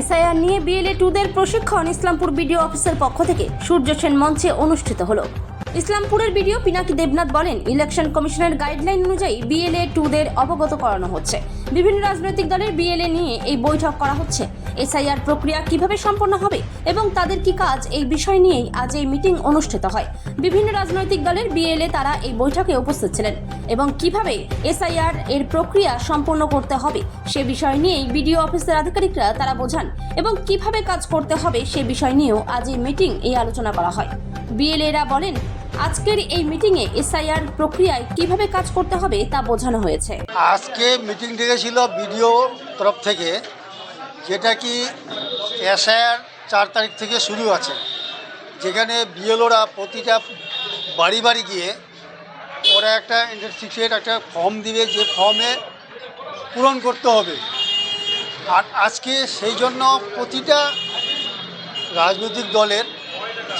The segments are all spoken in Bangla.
এসআইআর নিয়ে বিএলএ 2দের প্রশিক্ষণ ইসলামপুর বিডিও অফিসের পক্ষ থেকে সূর্য সেন মঞ্চে অনুষ্ঠিত হলো। ইসলামপুরের বিডিও পিনাকি দেবনাথ বলেন, ইলেকশন কমিশনের গাইডলাইন অনুযায়ী বিএলএ 2দের অবগত করানো হচ্ছে। বিভিন্ন রাজনৈতিক দলের বিএলএ নিয়ে এই বৈঠক করা হচ্ছে। এসআইআর প্রক্রিয়া কিভাবে সম্পন্ন হবে এবং তাদের কি কাজ, এই বিষয় নিয়েই আজ এই মিটিং অনুষ্ঠিত হয়। বিভিন্ন রাজনৈতিক দলের বিএলএ তারা এই বৈঠকে উপস্থিত ছিলেন এবং কিভাবে এসআইআর এর প্রক্রিয়া সম্পন্ন করতে হবে সে বিষয় নিয়েই বিডিও অফিসের আধিকারিকরা তারা বোঝান এবং কিভাবে কাজ করতে হবে সে বিষয় নিয়েও আজ এই মিটিং এই আলোচনা করা হয়। বিএলএরা বলেন, আজকের এই মিটিংয়ে এসআইআর প্রক্রিয়ায় কিভাবে কাজ করতে হবে তা বোঝানো হয়েছে। আজকে মিটিং ডেকেছিল বিডিও তরফ থেকে, যেটা কি এসআইআর 4 তারিখ থেকে শুরু আছে, যেখানে বিএলওরা প্রতিটা বাড়ি বাড়ি গিয়ে ওরা একটা ইন্টারসিক্রেট একটা ফর্ম দিবে, যে ফর্মে পূরণ করতে হবে। আর আজকে সেই জন্য প্রতিটা রাজনৈতিক দলের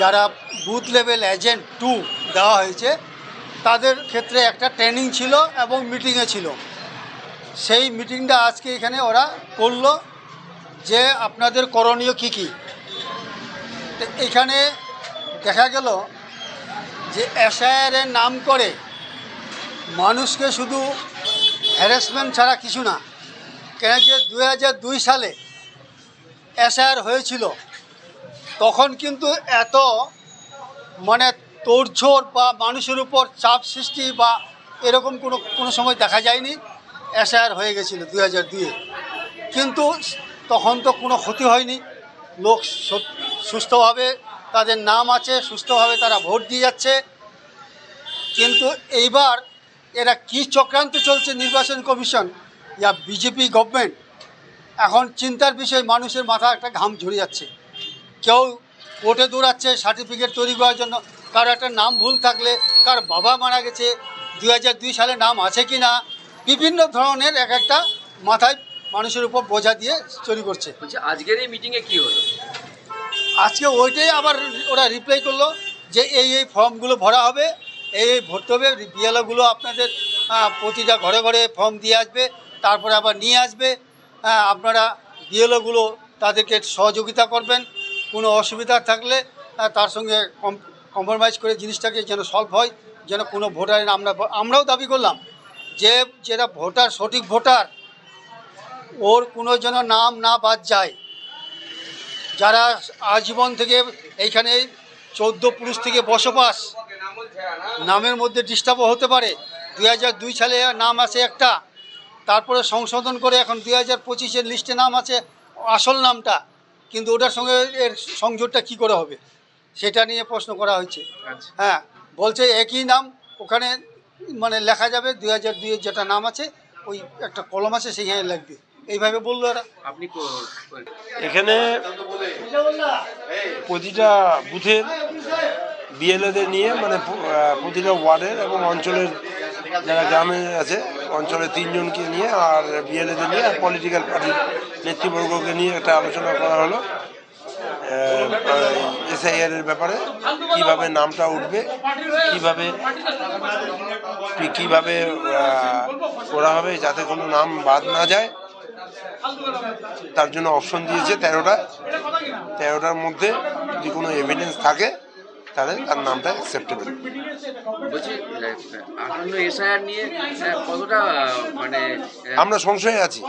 যারা বুথ লেভেল এজেন্ট 2 দেওয়া হয়েছে, তাদের ক্ষেত্রে একটা ট্রেনিং ছিল এবং মিটিংয়ে ছিল। সেই মিটিংটা আজকে এখানে ওরা করলো, যে আপনাদের করণীয় কী কী। তো এখানে দেখা গেল যে এসআইআরের নাম করে মানুষকে শুধু হ্যারাসমেন্ট ছাড়া কিছু না। কেন যে 2002 সালে এসআইআর হয়েছিল, তখন কিন্তু এত তোড়জোড় বা মানুষের উপর চাপ সৃষ্টি বা এরকম কোনো সময় দেখা যায়নি। এসআইআর হয়ে গেছিলো 2002-এ, কিন্তু তখন তো কোনো ক্ষতি হয়নি। লোক সুস্থভাবে তাদের নাম আছে, সুস্থভাবে তারা ভোট দিয়ে যাচ্ছে। কিন্তু এইবার এরা কি চক্রান্ত চলছে নির্বাচন কমিশন ইয়া বিজেপি গভর্নমেন্ট, এখন চিন্তার বিষয়। মানুষের মাথা একটা ঘাম ঝরে যাচ্ছে। কেউ কোর্টে দৌড়াচ্ছে সার্টিফিকেট তৈরি করার জন্য। কারো একটা নাম ভুল থাকলে, কার বাবা মারা গেছে, 2002 সালে নাম আছে কি না, বিভিন্ন ধরনের এক একটা মাথায় মানুষের উপর বোঝা দিয়ে তৈরি করছে। আজকের এই মিটিংয়ে কি হলো? আজকে ওইটাই আবার ওরা রিপ্লাই করলো যে এই ফর্মগুলো ভরা হবে, এই ভরতে হবে। বিএলওগুলো আপনাদের প্রতিটা ঘরে ঘরে ফর্ম দিয়ে আসবে, তারপরে আবার নিয়ে আসবে। আপনারা বিএলওগুলো তাদেরকে সহযোগিতা করবেন। কোনো অসুবিধা থাকলে তার সঙ্গে কম্প্রোমাইজ করে জিনিসটাকে যেন সলভ হয়, যেন কোনো ভোটারের আমরাও দাবি করলাম যে যেটা ভোটার, সঠিক ভোটার, ওর কোনো যেন নাম না বাদ যায়। যারা আজীবন থেকে এইখানে 14 পুরুষ থেকে বসবাস, নামের মধ্যে ডিস্টার্বও হতে পারে। 2002 সালে নাম আছে একটা, তারপরে সংশোধন করে এখন 2025-এর লিস্টে নাম আছে আসল নামটা, কিন্তু ওটার সঙ্গে এর সংযোগটা কি করে হবে সেটা নিয়ে প্রশ্ন করা হয়েছে। হ্যাঁ, বলছে একই নাম ওখানে লেখা যাবে, 2002-এর যেটা নাম আছে ওই একটা কলম আছে সেখানে লাগবে, এইভাবে বললো এরা। আপনি এখানে প্রতিটা বুথের বিএলএদের নিয়ে প্রতিটা ওয়ার্ডের এবং অঞ্চলের যারা গ্রামে আছে অঞ্চলের 3 জনকে নিয়ে আর বিএলএদের নিয়ে আর পলিটিক্যাল পার্টির নেতৃবর্গকে নিয়ে একটা আলোচনা করা হলো এসআইআর-এর ব্যাপারে, কিভাবে নামটা উঠবে, কিভাবে করা হবে যাতে কোনো নাম বাদ না যায়। তার জন্য অপশন দিয়েছে 13টার মধ্যে যদি কোনো এভিডেন্স থাকে তাহলে তার নামটা অ্যাকসেপ্টেবল। বলছি, এসআইআর নিয়ে কতটা আমরা সংশয়ে আছি,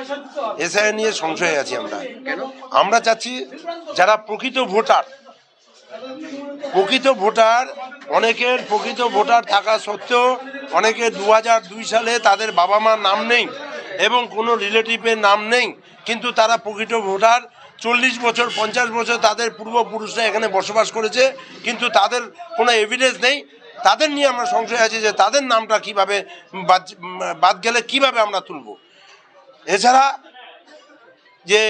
এসআইআর নিয়ে সংশয়ে আছি আমরা চাচ্ছি যারা প্রকৃত ভোটার, অনেকের প্রকৃত ভোটার থাকা সত্ত্বেও অনেকের 2002 সালে তাদের বাবা মার নাম নেই এবং কোনো রিলেটিভের নাম নেই, কিন্তু তারা প্রকৃত ভোটার। 40 বছর 50 বছর তাদের পূর্বপুরুষরা এখানে বসবাস করেছে, কিন্তু তাদের কোনো এভিডেন্স নেই। তাদের নিয়ে আমরা সংশয় আছি যে তাদের নামটা কিভাবে বাদ গেলে কিভাবে আমরা তুলব। এছাড়া যে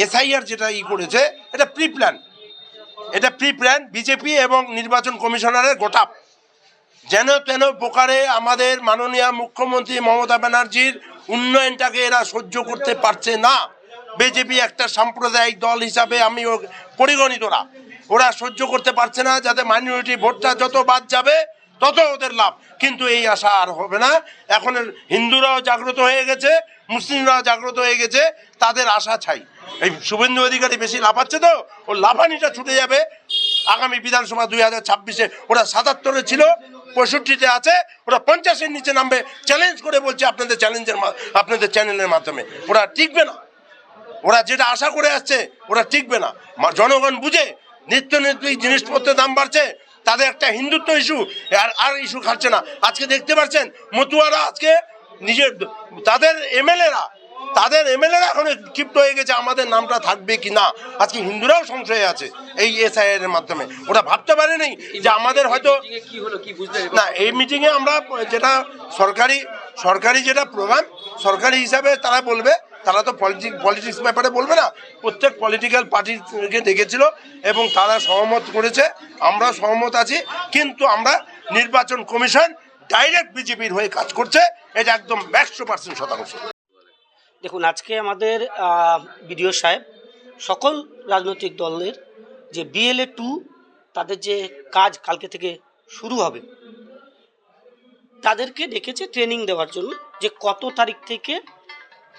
এসআইআর যেটা করেছে এটা প্রি প্ল্যান বিজেপি এবং নির্বাচন কমিশনারের গোটাপ। যেন তেন প্রকারে আমাদের মাননীয় মুখ্যমন্ত্রী মমতা ব্যানার্জির উন্নয়নটাকে এরা সহ্য করতে পারছে না। বিজেপি একটা সাম্প্রদায়িক দল হিসাবে আমি পরিগণিত, ওরা সহ্য করতে পারছে না যাতে মাইনরিটি ভোটটা যত বাদ যাবে তত ওদের লাভ। কিন্তু এই আশা আর হবে না। এখন হিন্দুরাও জাগ্রত হয়ে গেছে, মুসলিমরাও জাগ্রত হয়ে গেছে, তাদের আশা ছাই। এই শুভেন্দু অধিকারী বেশি লাফাচ্ছে তো, ও লাফানিটা ছুটে যাবে। আগামী বিধানসভা 2026-এ ওরা 77-এ ছিল, 65-তে আছে, ওরা 50-এর নিচে নামবে। চ্যালেঞ্জ করে বলছে আপনাদের আপনাদের চ্যানেলের মাধ্যমে, ওরা টিকবে না। ওরা যেটা আশা করে আসছে ওরা টিকবে না। জনগণ বুঝে নিত্য জিনিসপত্রের দাম বাড়ছে, তাদের একটা হিন্দুত্ব ইস্যু আর ইস্যু খাচ্ছে না। আজকে দেখতে পাচ্ছেন মতুয়ারা আজকে নিজের তাদের এমএলএরা এখন ক্ষিপ্ত হয়ে গেছে আমাদের নামটা থাকবে কি না। আজকে হিন্দুরাও সংশয়ে আছে এই এসআইআর এর মাধ্যমে। ওরা ভাবতে পারেনি যে আমাদের হয়তো কি হলো কি বুঝতে না। এই মিটিংয়ে আমরা যেটা সরকারি যেটা প্রোগ্রাম, সরকারি হিসাবে তারা বলবে, তারা তো পলিটিক্স ব্যাপারে বলবে না। প্রত্যেক পলিটিক্যাল পার্টিকে ডেকেছিল এবং তারা সহমত করেছে, আমরা সহমত আছি। কিন্তু আমরা নির্বাচন কমিশন ডাইরেক্ট বিজেপির হয়ে কাজ করছে, এটা একদম 100% শতাংশ। দেখুন, আজকে আমাদের বিডিও সাহেব সকল রাজনৈতিক দলের যে BLA 2 তাদের যে কাজ কালকে থেকে শুরু হবে, তাদেরকে ডেকেছে ট্রেনিং দেওয়ার জন্য, যে কত তারিখ থেকে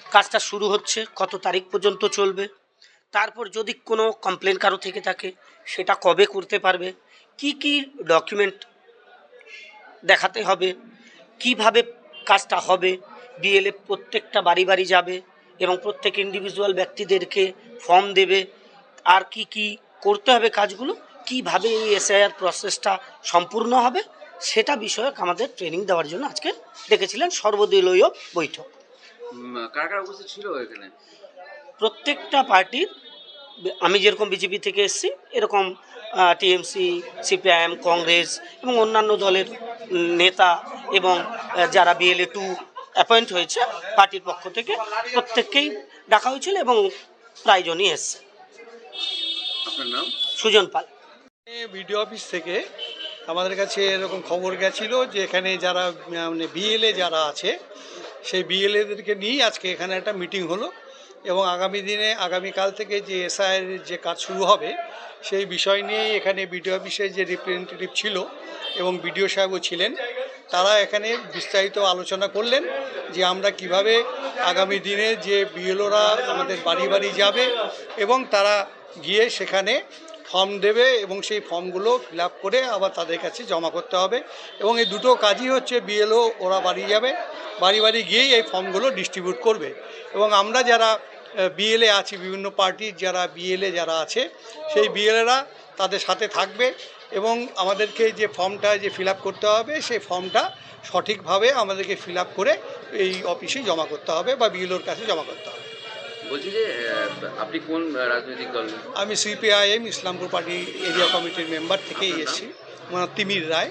কাজটা শুরু হচ্ছে, কত তারিখ পর্যন্ত চলবে, তারপর যদি কোনো কমপ্লেন কারো থেকে থাকে সেটা কবে করতে পারবে, কি কি ডকুমেন্ট দেখাতে হবে, কিভাবে কাজটা হবে। BLA প্রত্যেকটা বাড়ি বাড়ি যাবে এবং প্রত্যেক ইন্ডিভিজুয়াল ব্যক্তিদেরকে ফর্ম দেবে, আর কি কি করতে হবে কাজগুলো, কিভাবে এই এসআইআর প্রসেসটা সম্পূর্ণ হবে, সেটা বিষয়ক আমাদের ট্রেনিং দেওয়ার জন্য আজকে ডেকেছিলেন সর্বদলীয় বৈঠক। কারা কারা উপস্থিত ছিল এখানে? প্রত্যেকটা পার্টির, আমি যেরকম বিজেপি থেকে এসেছি এরকম টিএমসি, CPIM, কংগ্রেস এবং অন্যান্য দলের নেতা এবং যারা BLA 2 অ্যাপয়েন্ট হয়েছে পার্টির পক্ষ থেকে প্রত্যেককেই ডাকা হয়েছিল এবং প্রায়জনই এসছে। আপনার নাম? সুজন পাল। বিডিও অফিস থেকে আমাদের কাছে এরকম খবর গেছিল যে এখানে যারা মানে BLA যারা আছে সেই BLAদেরকে নিয়ে আজকে এখানে একটা মিটিং হলো এবং আগামীকাল থেকে যে এসআইআর যে কাজ শুরু হবে সেই বিষয় নিয়ে এখানে বিডিও অফিসে যে রিপ্রেজেন্টেটিভ ছিল এবং বিডিও সাহেবও ছিলেন, তারা এখানে বিস্তারিত আলোচনা করলেন যে আমরা কিভাবে আগামী দিনে যে BLOরা আমাদের বাড়ি বাড়ি যাবে এবং তারা গিয়ে সেখানে ফর্ম দেবে এবং সেই ফর্মগুলো ফিল আপ করে আবার তাদের কাছে জমা করতে হবে। এবং এই দুটো কাজই হচ্ছে BLO ওরা বাড়ি যাবে, বাড়ি বাড়ি গিয়েই এই ফর্মগুলো ডিস্ট্রিবিউট করবে। এবং আমরা যারা BLA আছি, বিভিন্ন পার্টির যারা BLA যারা আছে সেই BLAরা তাদের সাথে থাকবে এবং আমাদেরকে যে ফর্মটা যে ফিল আপ করতে হবে সেই ফর্মটা সঠিকভাবে আমাদেরকে ফিল আপ করে এই অফিসে জমা করতে হবে বা BLOর কাছে জমা করতে হবে। বলছি যে আপনি কোন রাজনৈতিক দল? আমি CPIM ইসলামপুর পার্টি এরিয়া কমিটির মেম্বার থেকেই এসেছি, তিমির রায়।